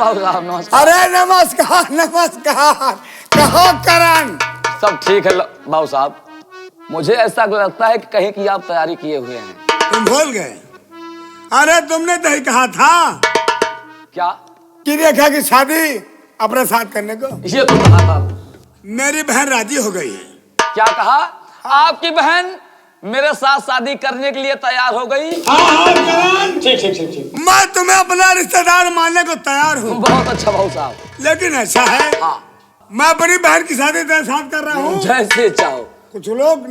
बाबू साहब नमस्कार। अरे नमस्कार नमस्कार। कहो करण। सब ठीक है बाबू साहब। मुझे ऐसा लगता है कि कहीं की आप तैयारी किए हुए हैं। तुम भूल गए? अरे तुमने तो ही कहा था क्या? कि रेखा की शादी अपने साथ करने को। ये तो कहा था। मेरी बहन राजी हो गई है। क्या कहा? आपकी बहन मेरे साथ शादी करने के लिए तैयार हो गई? ठीक ठीक ठीक ठीक। मैं तुम्हें अपना रिश्तेदार मानने को तैयार हूँ। बहुत अच्छा बाबू साहब। लेकिन ऐसा है, हाँ। मैं अपनी बहन की शादी तेरे साथ कर रहा हूँ। जैसे चाहो। कुछ लोग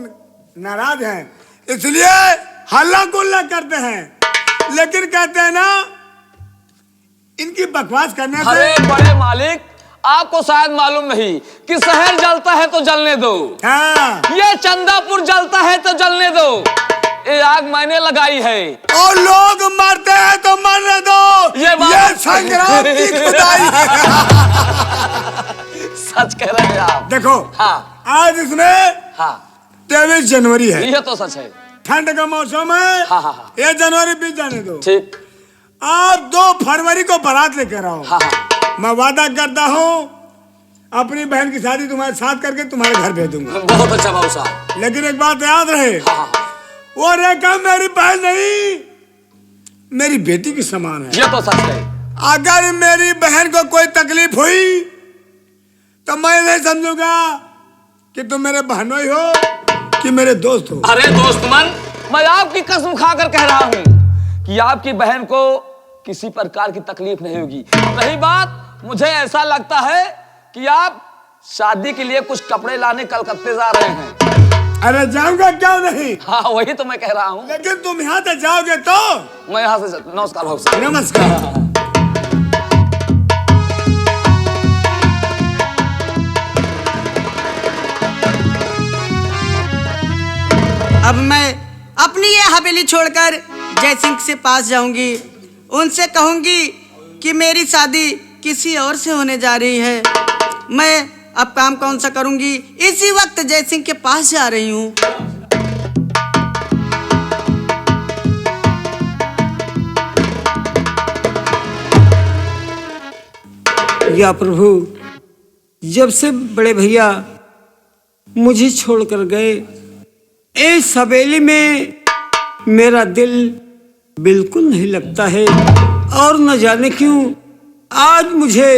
नाराज हैं, इसलिए हल्ला गुल्ला करते हैं, लेकिन कहते हैं ना, इनकी बकवास करने से। अरे बड़े मालिक, आपको शायद मालूम नहीं कि शहर जलता है तो जलने दो। हाँ। ये चंदापुर जलता है तो जलने दो। ये आग मैंने लगाई है। और लोग मरते हैं तो मरने दो। ये संग्राम की खुदाई है। सच कह रहे हैं आप। देखो, हाँ। आज इसमें हाँ 23 जनवरी है। ये तो सच है। ठंड का मौसम है। हाँ हाँ हाँ। ये जनवरी बीत जाने दो। ठीक। आप 2 फरवरी को बारात लेकर आओ। हाँ हाँ। मैं वादा करता हूँ अपनी बहन की शादी तुम्हारे साथ करके तुम्हारे घर भेज दूंगा। बहुत अच्छा बाबू साहब। लेकिन एक बात याद रहे, हाँ हाँ। वो रेखा मेरी बहन नहीं, मेरी बेटी की समान है। ये तो सच है। अगर मेरी बहन को कोई तकलीफ हुई तो मैं नहीं समझूंगा कि तुम मेरे बहनोई हो कि मेरे दोस्त हो। अरे दोस्त मन, मैं आपकी कसम खाकर कह रहा हूँ कि आपकी बहन को किसी प्रकार की तकलीफ नहीं होगी। रही बात, मुझे ऐसा लगता है कि आप शादी के लिए कुछ कपड़े लाने कलकत्ते जा रहे हैं। अरे जाऊंगा क्यों नहीं। हाँ वही तो मैं कह रहा हूँ। लेकिन तुम यहाँ से जाओगे तो। मैं यहाँ से नमस्कार भाऊ साहब। नमस्कार। अब मैं अपनी ये हवेली छोड़कर जयसिंह से पास जाऊंगी, उनसे कहूंगी कि मेरी शादी किसी और से होने जा रही है। मैं अब काम कौन सा करूंगी, इसी वक्त जयसिंह के पास जा रही हूँ। या प्रभु, जब से बड़े भैया मुझे छोड़कर गए, इस हवेली में मेरा दिल बिल्कुल नहीं लगता है। और न जाने क्यों आज मुझे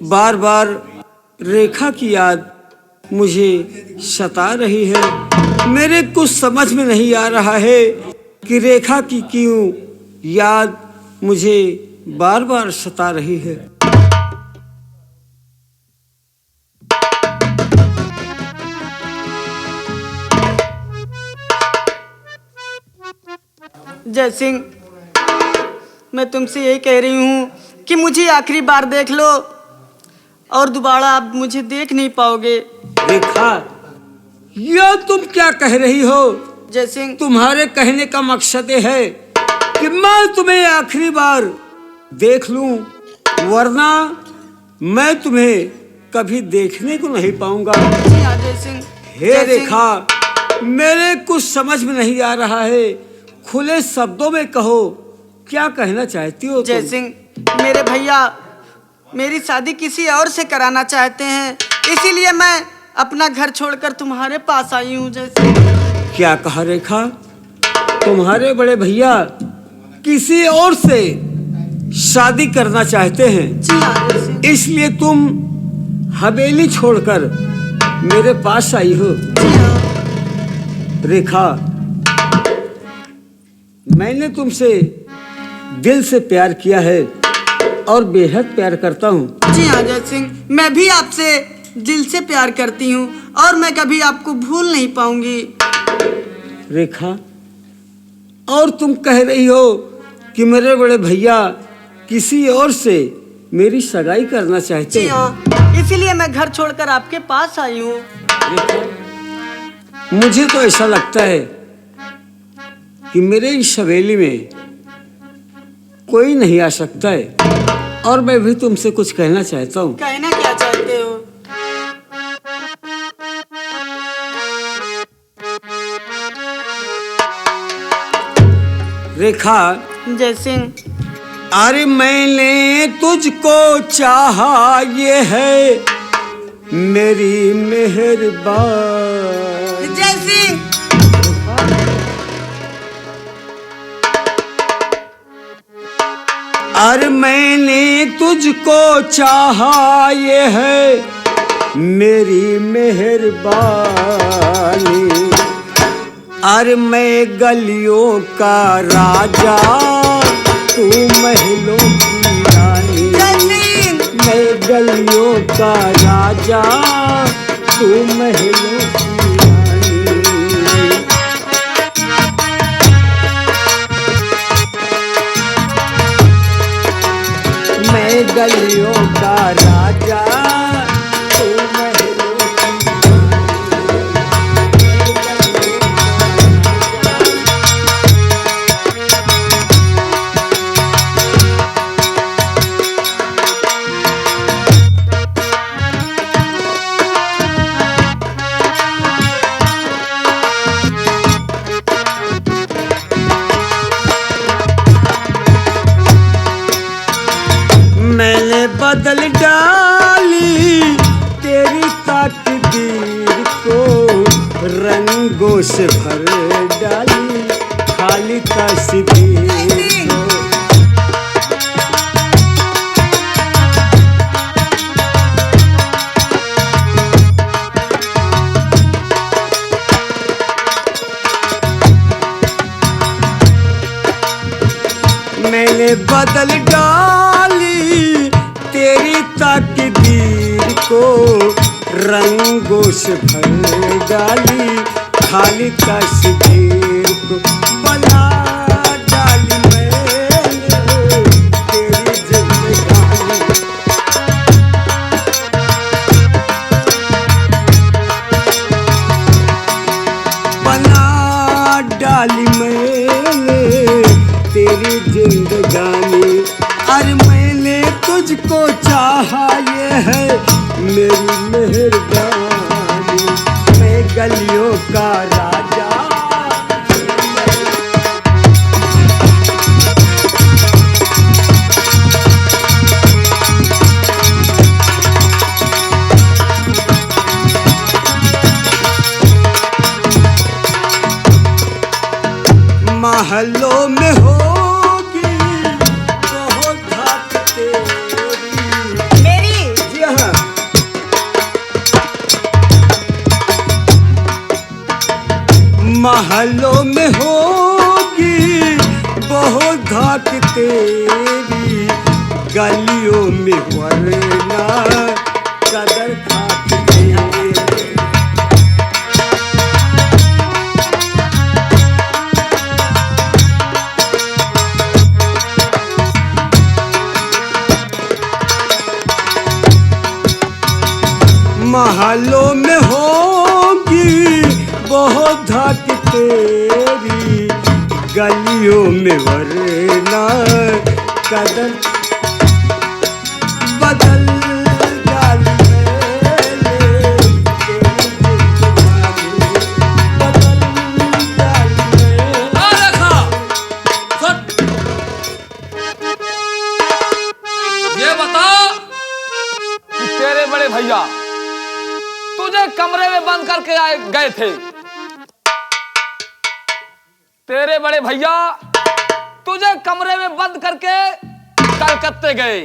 बार बार रेखा की याद मुझे सता रही है। मेरे कुछ समझ में नहीं आ रहा है कि रेखा की क्यों याद मुझे बार बार सता रही है। जयसिंह, मैं तुमसे यही कह रही हूँ कि मुझे आखिरी बार देख लो और दोबारा आप मुझे देख नहीं पाओगे। रेखा, यह तुम क्या कह रही हो? जयसिंह, तुम्हारे कहने का मकसद ये है कि मैं तुम्हें आखिरी बार देख लूं, वरना मैं तुम्हें कभी देखने को नहीं पाऊंगा। जी हाँ जयसिंह। हे रेखा, मेरे कुछ समझ में नहीं आ रहा है, खुले शब्दों में कहो, क्या कहना चाहती हो तुम? जयसिंह, मेरे भैया मेरी शादी किसी और से कराना चाहते हैं, इसीलिए मैं अपना घर छोड़कर तुम्हारे पास आई हूँ। जयसिंह, क्या कहा रेखा? तुम्हारे बड़े भैया किसी और से शादी करना चाहते हैं, जी हाँ जयसिंह। इसलिए तुम हवेली छोड़कर मेरे पास आई हो। जी हाँ। रेखा, मैंने तुमसे दिल से प्यार किया है और बेहद प्यार करता हूँ। जी हाँ जयसिंह, मैं भी आपसे दिल से प्यार करती हूँ और मैं कभी आपको भूल नहीं पाऊंगी। रेखा, और तुम कह रही हो कि मेरे बड़े भैया किसी और से मेरी सगाई करना चाहते जी हैं। हाँ, इसीलिए मैं घर छोड़कर आपके पास आई हूँ। मुझे तो ऐसा लगता है कि मेरे इस हवेली में कोई नहीं आ सकता है और मैं भी तुमसे कुछ कहना चाहता हूँ। कहना क्या चाहते हो? रेखा, जयसिंह, अरे मैंने तुझको चाहा ये है मेरी मेहरबानी। जय सिंह। अरे मैंने तुझको चाहा ये है मेरी मेहरबानी। अरे मैं गलियों का राजा तू महलों की रानी। जय सिंह। मैं गलियों का राजा तू महलों की रानी। मैं गलियों का राजा तू महलों की मैंने बदल डाली तेरी तकदीर को, रंगों से भर डाली खाली तस्वीर को। मैंने बदल डाली तेरी तकदीर को, रंगों से भर डाली खाली तस्वीर को। बना डाली मैंने तेरी जिंदगानी। बना डाली मैंने तेरी जिंदगानी। अरे मैंने तुझको चाहा ये है मेरी मेहरबानी। मैं गलियों का राजा महलों में होगी बहुत धाक तेरी। मेरी। जी हाँ। महलों में होगी बहुत धाक तेरी, गलियों में वरना कदर खाक तेरी। महलों में होगी बहुत धाक तेरी, गलियों में वरना कदर बदल डाली मैंने तेरी जिंदगानी। बदल डाली मैंने। ये बता कि तेरे बड़े भैया तुझे कमरे में बंद करके आए गए थे। तेरे बड़े भैया तुझे कमरे में बंद करके कलकत्ते गए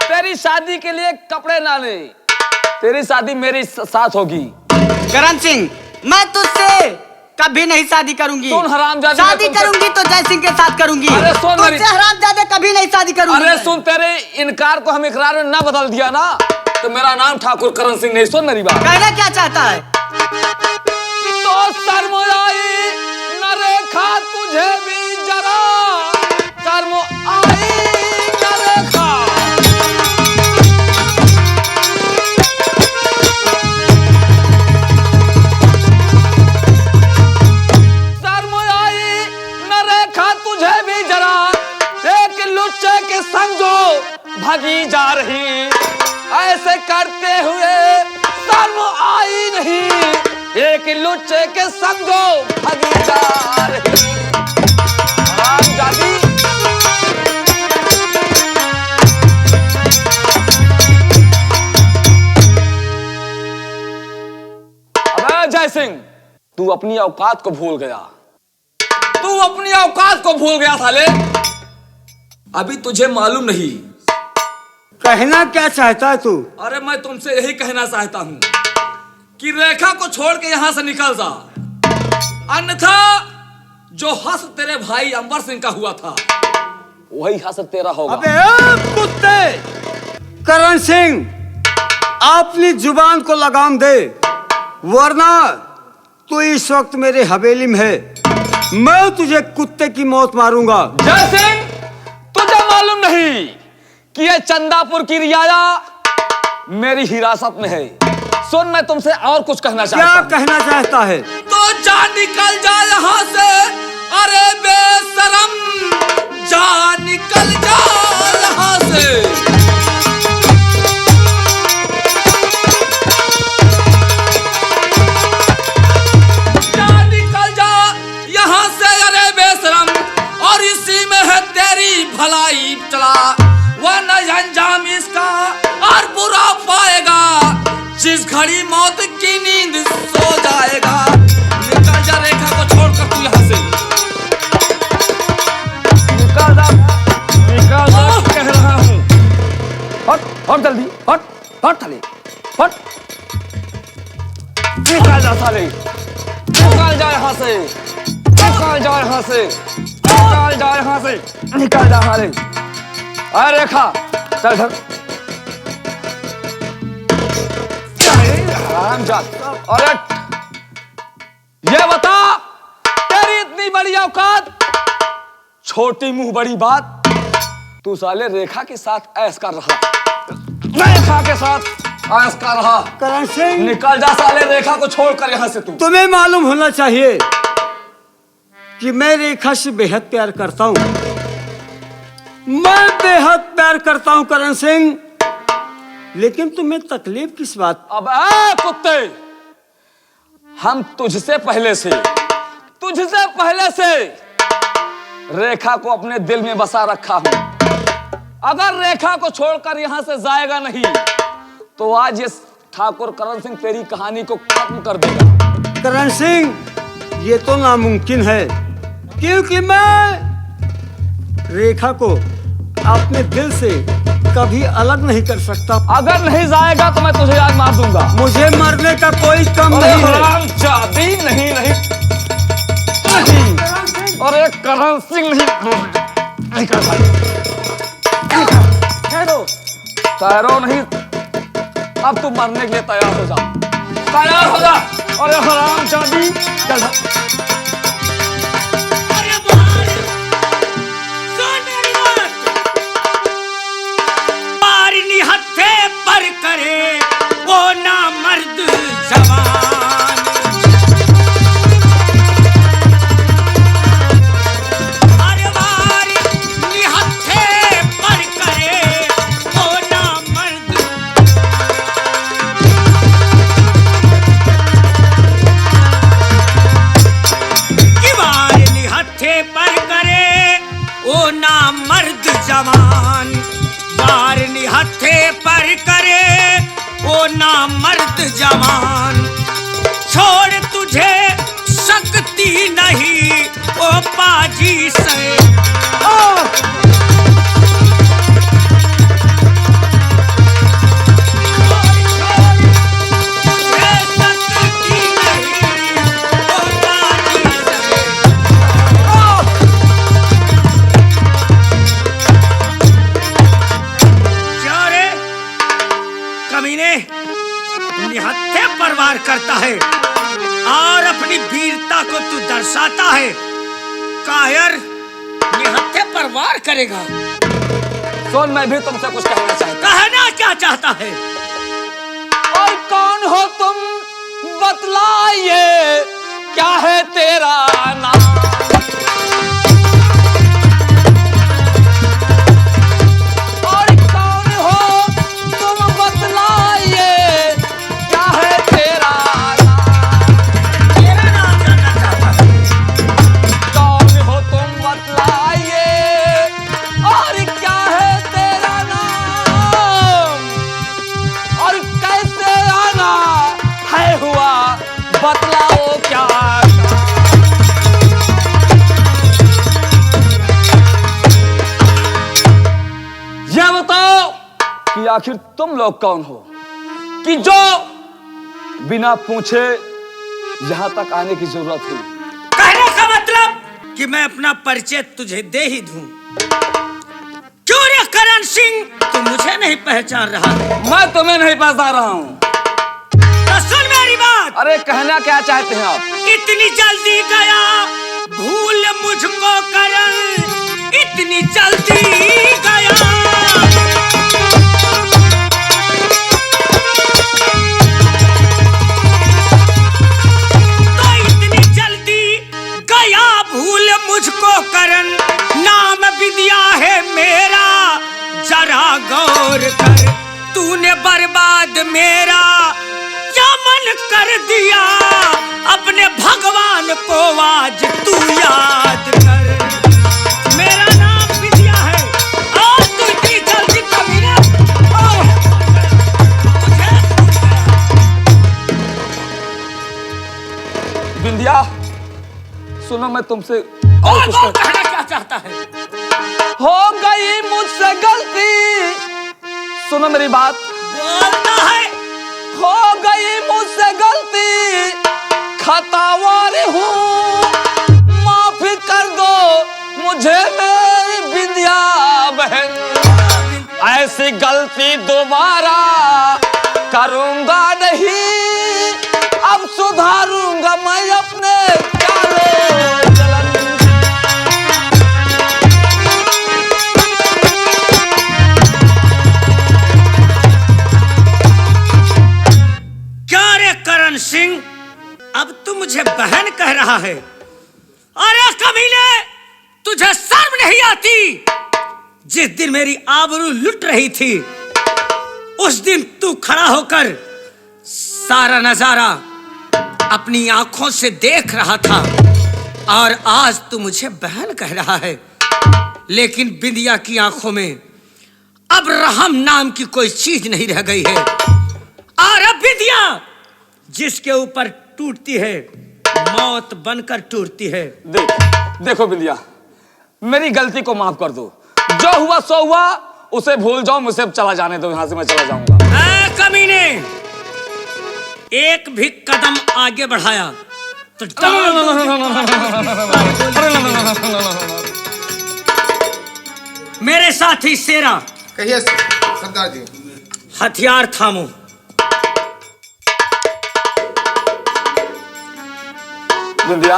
तेरी शादी के लिए कपड़े लाने। तेरी शादी मेरे साथ होगी। करण सिंह, मैं तुझसे कभी नहीं शादी करूंगी। सुन हरामजादे, शादी करूंगी तो जय सिंह के साथ करूंगी। अरे सुन मेरी- तुझसे हरामजादे कभी नहीं शादी करूंगी। अरे सुन, तेरे इनकार को हम इकरार में ना बदल दिया ना तो मेरा नाम ठाकुर करण सिंह नहीं। सुन मेरी बात। कहना क्या चाहता है? तो शर्म आई न रेखा तुझे भी जरा, शर्म आई न रेखा। शर्म आई न रेखा तुझे भी जरा, एक लुच्चे के संजो भागी जा रही। ऐसे करते हुए शर्म आई नहीं, एक लुच्चे के संगो भागीदार। सिंह, तू अपनी औकात को भूल गया। तू अपनी औकात को भूल गया साले। अभी तुझे मालूम नहीं। कहना क्या चाहता है तू? अरे मैं तुमसे यही कहना चाहता हूं कि रेखा को छोड़ के यहां से निकल जा, अन्यथा जो हस तेरे भाई अंबर सिंह का हुआ था वही हस तेरा होगा। अबे ए कुत्ते! करण सिंह, अपनी जुबान को लगाम दे, वरना तू इस वक्त मेरे हवेली में है। मैं तुझे कुत्ते की मौत मारूंगा। जय सिंह, तुझे मालूम नहीं कि ये चंदापुर की रियाया मेरी हिरासत में है। सुन, मैं तुमसे और कुछ कहना चाहता क्या हूं। कहना चाहता है? तो जा निकल जा यहां से, अरे बेशरम, जा निकल जा यहां से। जा निकल जा यहां से, अरे बेशरम, और इसी में है तेरी भलाई चला, वरना अंजाम इसका और बुरा पाएगा, जिस घड़ी मौत की नींद सो जाएगा। निकल जा रेखा को छोड़कर तू यहां से। निकल जा, निकल जा कह रहा हूं। हट, हट जल्दी, हट, हट साले, हट। निकल जा साले, निकल जा यहां से, निकल जा यहां से, निकल जा यहां से, निकल जा साले। अरे रेखा, चल इधर। अरे ये बता, तेरी इतनी बड़ी औकात, छोटी मुंह बड़ी बात, तू साले रेखा के साथ ऐश कर रहा, रेखा के साथ ऐश कर रहा। करण सिंह, निकल जा साले रेखा को छोड़कर यहां से तू। तुम्हें मालूम होना चाहिए कि मैं रेखा से बेहद प्यार करता हूं। मैं बेहद प्यार करता हूं करण सिंह, लेकिन तुम्हें तकलीफ किस बात? अब कुत्ते, हम तुझसे पहले से रेखा को अपने दिल में बसा रखा हूं। अगर रेखा को छोड़कर यहां से जाएगा नहीं तो आज ये ठाकुर करण सिंह तेरी कहानी को खत्म कर देगा। करण सिंह, ये तो नामुमकिन है, क्योंकि मैं रेखा को अपने दिल से कभी अलग नहीं कर सकता। अगर नहीं जाएगा तो मैं तुझे आज मार दूंगा। मुझे मरने का कोई कम नहीं है। हरामजादी, नहीं नहीं नहीं, अरे करण सिंह नहीं कर भाई, ठहरो नहीं, अब तू मरने के लिए तैयार हो जा, तैयार हो जा। अरे हरामजादी, चल हत्थे पर करे वो ना मर्द जवान, अरे वारी निहत्थे पर करे वो ना मर्द, कि वारी निहत्थे पर करे वो ना मर्द जवान, वार निहत्थे पर करे वो ना मर्द जवान, छोड़ तुझे सकती नहीं वो पाजी से। निहत्थे पर वार करता है और अपनी वीरता को तू दर्शाता है। कायर निहत्थे पर वार करेगा। सुन, मैं भी तुमसे कुछ कहना चाहता हूं। कहना क्या चाहता है? और कौन हो तुम बतलाइए, क्या है तेरा नाम? बतलाओ क्या। यह बताओ कि आखिर तुम लोग कौन हो कि जो बिना पूछे यहां तक आने की जरूरत हुई। कहने का मतलब कि मैं अपना परिचय तुझे दे ही दूं। क्यों रे करण सिंह, तू मुझे नहीं पहचान रहा है? मैं तुम्हें नहीं पहचान रहा हूं। तो सुन मेरी बात। अरे कहना क्या चाहते हैं आप? इतनी जल्दी गया भूल मुझको करण, इतनी जल्दी गया। तो इतनी जल्दी गया भूल मुझको करण, नाम विद्या है मेरा जरा गौर कर। तूने बर्बाद मेरा मन कर दिया, अपने भगवान को आज तू याद कर। मेरा नाम विद्या है और तू इतनी जल्दी कभी ना बिंदिया, सुनो मैं तुमसे और कुछ कहना क्या चाहता है? हो गई मुझसे गलती, सुनो मेरी बात। बोलता है हो गई मुझसे गलती, खतावार हूँ, माफी कर दो मुझे मेरी बिंदिया बहन। ऐसी गलती दोबारा करूंगा नहीं, अब सुधारूंगा मैं अपने चालों चलन। करण सिंह, अब तू मुझे बहन कह रहा है? अरे कमीने, तुझे शर्म नहीं आती? जिस दिन मेरी आबरू लुट रही थी उस दिन तू खड़ा होकर सारा नजारा अपनी आंखों से देख रहा था और आज तू मुझे बहन कह रहा है। लेकिन बिंदिया की आंखों में अब रहम नाम की कोई चीज नहीं रह गई है। और अब बिंदिया जिसके ऊपर टूटती है मौत बनकर टूटती है। देखो बिंदिया, मेरी गलती को माफ कर दो। जो हुआ सो हुआ, उसे भूल जाओ, मुझसे चला जाने दो, यहां से मैं चला जाऊंगा। कमीने, एक भी कदम आगे बढ़ाया तो मेरे साथी शेरा, कहिए सरदार जी। हथियार थामो। बिंदिया,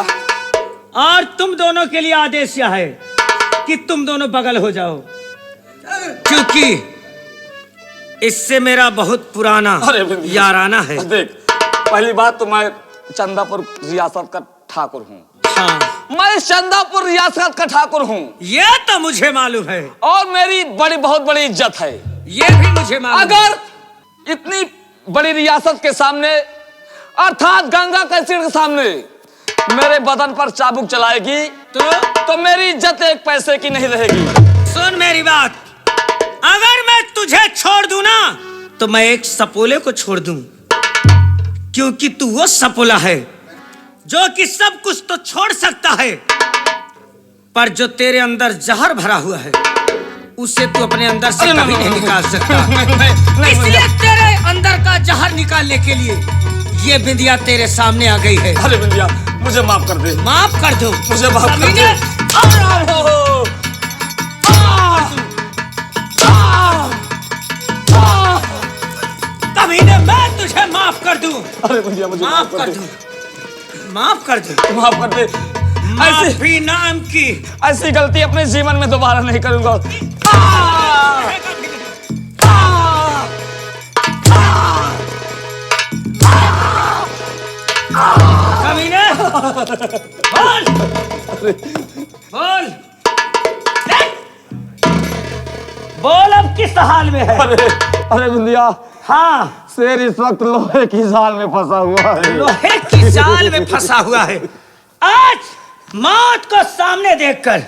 और तुम दोनों के लिए आदेश यह है कि तुम दोनों बगल हो जाओ, क्योंकि इससे मेरा बहुत पुराना याराना है। देख, पहली बात तो मैं चंदापुर रियासत का ठाकुर हूँ। हाँ, मैं चंदापुर रियासत का ठाकुर हूँ। ये तो मुझे मालूम है और मेरी बहुत बड़ी इज्जत है। ये भी मुझे मालूम। अगर इतनी बड़ी रियासत के सामने अर्थात गंगा के सिर के सामने मेरे बदन पर चाबुक चलाएगी तो मेरी इज्जत एक पैसे की नहीं रहेगी। सुन मेरी बात, अगर मैं तुझे छोड़ दूं ना तो मैं एक सपोले को छोड़ दूं, क्योंकि तू वो सपोला है जो कि सब कुछ तो छोड़ सकता है, पर जो तेरे अंदर जहर भरा हुआ है उसे तू अपने अंदर से कभी नहीं निकाल सकता। इसलिए तेरे अंदर का जहर निकालने के लिए ये बिंदिया तेरे सामने आ गई है। अरे बिंदिया, मुझे माफ कर दे। माफ कर दो मुझे, माफ कर दे। कमीने, मैं तुझे माफ कर दूं। अरे बिंदिया, मुझे माफ कर दूं, माफ कर दो, माफ कर दे। माफी नाम की ऐसी गलती अपने जीवन में दोबारा नहीं करूंगा। कमीने, बोल बोल बोल, अब किस हाल में है? अरे बिंदिया, हाँ, शेर इस वक्त लोहे की जाल में फंसा हुआ है। लोहे की जाल में फंसा हुआ है। आज मौत को सामने देखकर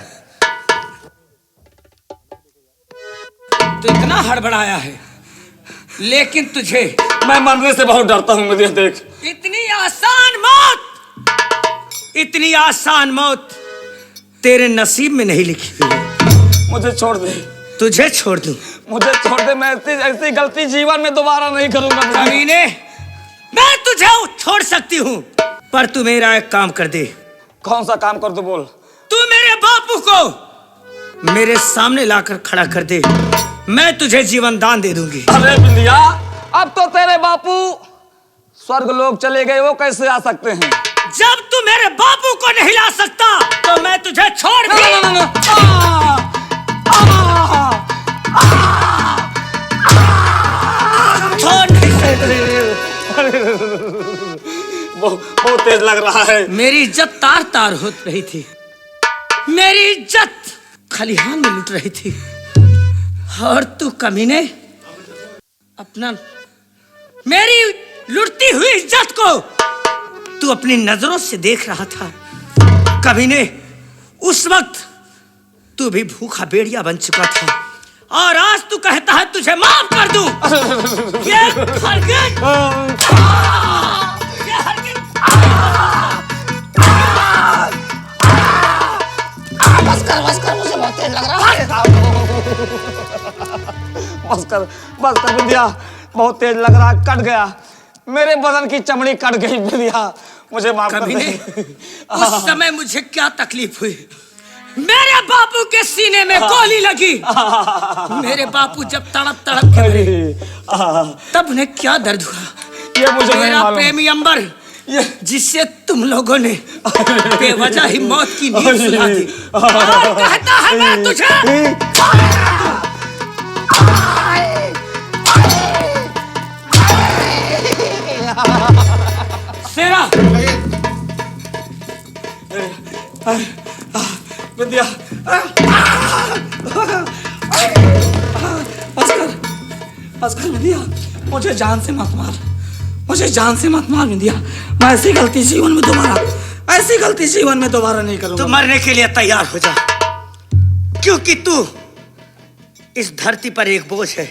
तो इतना हड़बड़ाया है, लेकिन तुझे मैं मरने से बहुत डरता हूँ। मुझे देख, इतनी इतनी आसान मौत तेरे नसीब में नहीं लिखी हुई है। मुझे छोड़ दे, तुझे छोड़ दूं? मुझे छोड़ दे, मैं ऐसी गलती जीवन में दोबारा नहीं करूंगा। कमीने, मैं तुझे छोड़ सकती हूँ, पर तू मेरा एक काम कर दे। कौन सा काम कर दो? बोल। तू मेरे बापू को मेरे सामने लाकर खड़ा कर दे, मैं तुझे जीवन दान दे दूंगी। अरे बिंदिया, अब तो तेरे बापू स्वर्ग लोग चले गए, वो कैसे आ सकते हैं? जब तू मेरे बापू को नहीं ला सकता तो मैं तुझे छोड़ ना, ना, ना, ना, छोड़ नहीं सकते। बहुत तेज लग रहा है। मेरी इज्जत तार तार हो रही थी, मेरी इज्जत खलिहान में लुट रही थी, और तू कमीने अपना मेरी लुटती हुई इज्जत को तू अपनी नजरों से देख रहा था। कमीने, उस वक्त तू भी भूखा बेड़िया बन चुका था, और आज तू कहता है तुझे माफ कर दूं। ये हरगिज़ बस कर, मुझे बहुत तेज लग रहा है। बस कर बिंदिया, बहुत तेज लग रहा है। कट गया, मेरे बदन की चमड़ी कट गई। बिंदिया, मुझे माफ कर दे। उस समय मुझे क्या तकलीफ हुई, मेरे बापू के सीने में गोली लगी। मेरे बापू जब तड़प तड़प के मरे, तब उन्हें क्या दर्द हुआ। ये मुझे नहीं मेरा मालूम। प्रेमी अंबर, जिससे तुम लोगों ने बेवजह ही मौत की नींद सुला दी, और कहता है मैं तुझे सेरा। बिंदिया, बस कर बिंदिया, मुझे जान से मत मार, मुझे जान से मत मार बिंदिया। मैं ऐसी गलती जीवन में दोबारा नहीं करूंगा। तू मरने के लिए तैयार हो जा, क्योंकि तू इस धरती पर एक बोझ है।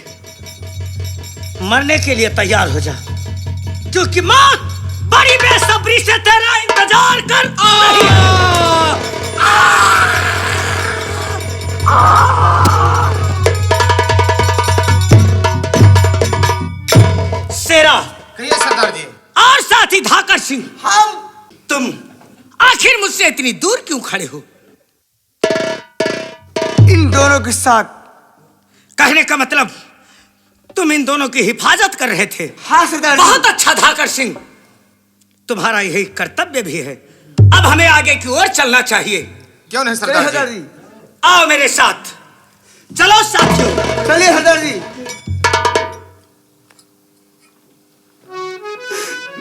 मरने के लिए तैयार हो जा, क्योंकि मौत बड़ी बेसब्री से तेरा इंतजार कर रही है। सेरा कहिए सरदार जी। और साथी धाकर सिंह, तुम आखिर मुझसे इतनी दूर क्यों खड़े हो? इन दोनों के साथ। कहने का मतलब तुम इन दोनों की हिफाजत कर रहे थे। हाँ सरदार जी। बहुत अच्छा धाकर सिंह, तुम्हारा यही कर्तव्य भी है। अब हमें आगे की ओर चलना चाहिए। क्यों नहीं सरदार जी? आओ मेरे साथ, चलो साथियों। चलिए सरदार जी।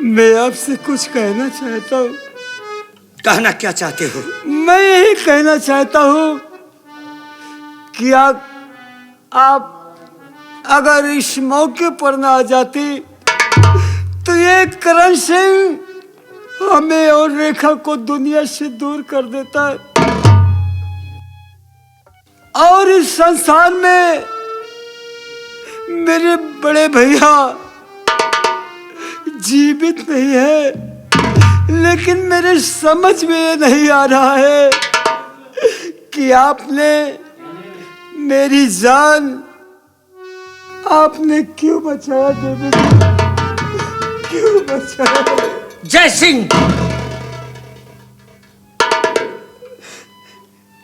मैं आपसे कुछ कहना चाहता हूँ। कहना क्या चाहते हो? मैं यही कहना चाहता हूँ कि आप अगर इस मौके पर ना आ जाती तो ये करण सिंह हमें और रेखा को दुनिया से दूर कर देता है, और इस संसार में मेरे बड़े भैया जीवित नहीं है। लेकिन मेरे समझ में ये नहीं आ रहा है कि आपने मेरी जान आपने क्यों बचाया देवी जी? क्यों बचाया? जय सिंह,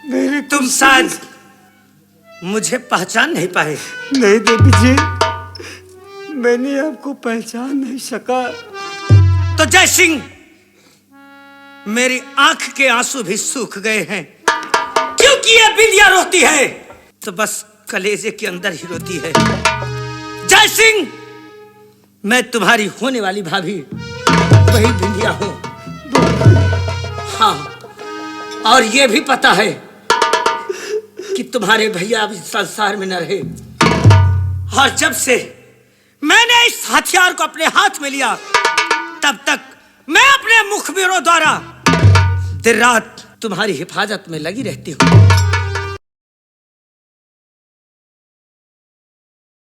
मेरे तुम शायद मुझे पहचान नहीं पाए। नहीं देवी जी, मैंने आपको पहचान नहीं सका। तो जय सिंह, मेरी आंख के आंसू भी सूख गए हैं, क्योंकि ये बिंदिया रोती है तो बस कलेजे के अंदर ही रोती है। जय सिंह, मैं तुम्हारी होने वाली भाभी वही बिंदिया हूं। हाँ, और ये भी पता है कि तुम्हारे भैया अब इस संसार में न रहे, और जब से मैंने इस हथियार को अपने हाथ में लिया तब तक मैं अपने मुखबिरों द्वारा दिन रात तुम्हारी हिफाजत में लगी रहती हूँ।